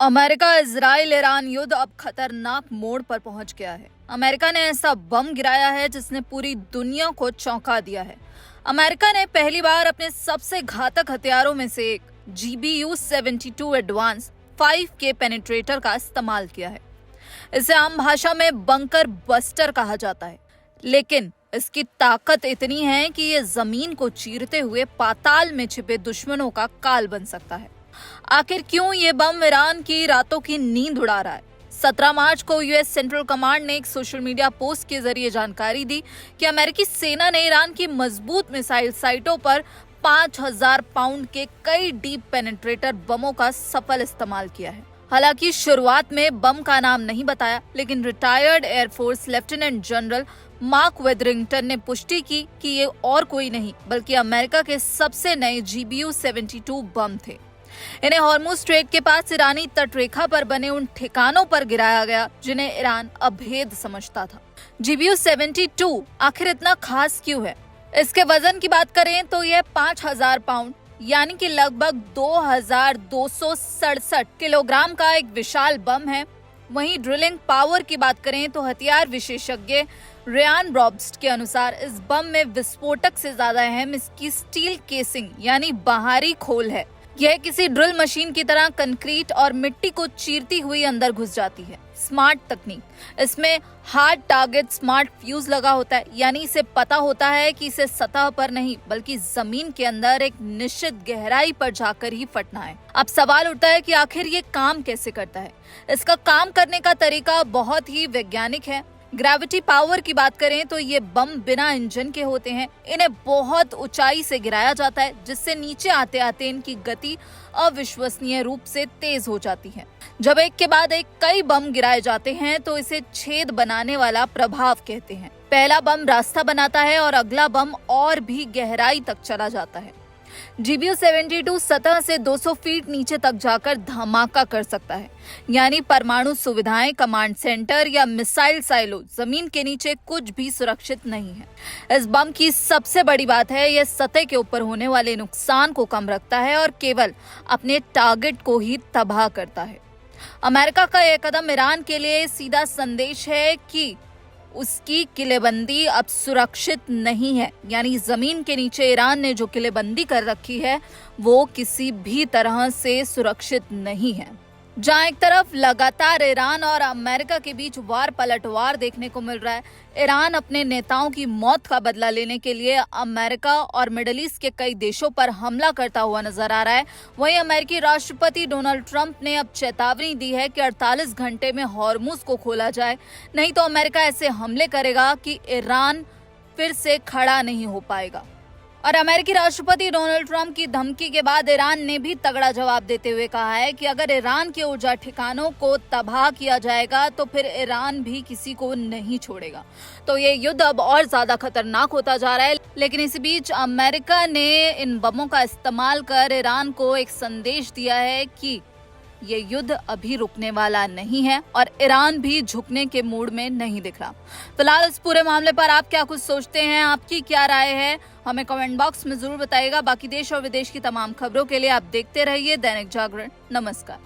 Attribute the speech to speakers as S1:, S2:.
S1: America Israel Iran युद्ध अब खतरनाक मोड़ पर पहुंच गया है। अमेरिका ने ऐसा बम गिराया है जिसने पूरी दुनिया को चौंका दिया है। अमेरिका ने पहली बार अपने सबसे घातक हथियारों में से एक GBU-72 एडवांस 5K पेनिट्रेटर का इस्तेमाल किया है। इसे आम भाषा में बंकर बस्टर कहा जाता है, लेकिन इसकी ताकत इतनी है कि ये जमीन को चीरते हुए पाताल में छिपे दुश्मनों का काल बन सकता है। आखिर क्यों ये बम ईरान की रातों की नींद उड़ा रहा है? 17 मार्च को यूएस सेंट्रल कमांड ने एक सोशल मीडिया पोस्ट के जरिए जानकारी दी कि अमेरिकी सेना ने ईरान की मजबूत मिसाइल साइटों पर 5000 पाउंड के कई डीप पेनिट्रेटर बमों का सफल इस्तेमाल किया है। हालांकि शुरुआत में बम का नाम नहीं बताया, लेकिन retired air force lieutenant general Mark Wetherington ने पुष्टि की कि ये और कोई नहीं बल्कि अमेरिका के सबसे नए GBU-72 बम थे। इन्हें हॉर्मुज स्ट्रेट के पास ईरानी तटरेखा पर बने उन ठिकानों पर गिराया गया जिन्हें ईरान अभेद समझता था। GBU-72 आखिर इतना खास क्यों है? इसके वजन की बात करें तो यह 5000 पाउंड यानी कि लगभग 2267 किलोग्राम का एक विशाल बम है। वहीं ड्रिलिंग पावर की बात करें तो हथियार विशेषज्ञ रेयान ब्रॉब्स्ट के अनुसार इस बम में विस्फोटक से ज्यादा अहम इसकी स्टील केसिंग यानी बाहरी खोल है। यह किसी ड्रिल मशीन की तरह कंक्रीट और मिट्टी को चीरती हुई अंदर घुस जाती है। स्मार्ट तकनीक, इसमें हार्ड टारगेट स्मार्ट फ्यूज लगा होता है, यानी इसे पता होता है कि इसे सतह पर नहीं बल्कि जमीन के अंदर एक निश्चित गहराई पर जाकर ही फटना है। अब सवाल उठता है कि आखिर ये काम कैसे करता है? इसका काम करने का तरीका बहुत ही वैज्ञानिक है। ग्रेविटी पावर की बात करें तो ये बम बिना इंजन के होते हैं। इन्हें बहुत ऊंचाई से गिराया जाता है, जिससे नीचे आते आते इनकी गति अविश्वसनीय रूप से तेज हो जाती है। जब एक के बाद एक कई बम गिराए जाते हैं तो इसे छेद बनाने वाला प्रभाव कहते हैं। पहला बम रास्ता बनाता है और अगला बम और भी गहराई तक चला जाता है। GBU-72 सतह से 200 फीट नीचे तक जाकर धमाका कर सकता है, यानी परमाणु सुविधाएं, कमांड सेंटर या मिसाइल साइलो जमीन के नीचे कुछ भी सुरक्षित नहीं है। इस बम की सबसे बड़ी बात है यह सतह के ऊपर होने वाले नुकसान को कम रखता है और केवल अपने टारगेट को ही तबाह करता है। अमेरिका का यह कदम ईरान के लिए सीधा संदेश है कि उसकी किलेबंदी अब सुरक्षित नहीं है, यानी जमीन के नीचे ईरान ने जो किलेबंदी कर रखी है वो किसी भी तरह से सुरक्षित नहीं है। जहां एक तरफ लगातार ईरान और अमेरिका के बीच वार पलटवार देखने को मिल रहा है, ईरान अपने नेताओं की मौत का बदला लेने के लिए अमेरिका और मिडिल ईस्ट के कई देशों पर हमला करता हुआ नजर आ रहा है। वहीं अमेरिकी राष्ट्रपति डोनाल्ड ट्रंप ने अब चेतावनी दी है कि 48 घंटे में हॉर्मुज को खोला जाए, नहीं तो अमेरिका ऐसे हमले करेगा कि ईरान फिर से खड़ा नहीं हो पाएगा। और अमेरिकी राष्ट्रपति डोनाल्ड ट्रंप की धमकी के बाद ईरान ने भी तगड़ा जवाब देते हुए कहा है कि अगर ईरान के ऊर्जा ठिकानों को तबाह किया जाएगा तो फिर ईरान भी किसी को नहीं छोड़ेगा। तो ये युद्ध अब और ज्यादा खतरनाक होता जा रहा है। लेकिन इस बीच अमेरिका ने इन बमों का इस्तेमाल कर ईरान को एक संदेश दिया है कि ये युद्ध अभी रुकने वाला नहीं है और ईरान भी झुकने के मूड में नहीं दिख रहा। फिलहाल इस पूरे मामले पर आप क्या कुछ सोचते हैं? आपकी क्या राय है? हमें कमेंट बॉक्स में जरूर बताइएगा। बाकी देश और विदेश की तमाम खबरों के लिए आप देखते रहिए दैनिक जागरण। नमस्कार।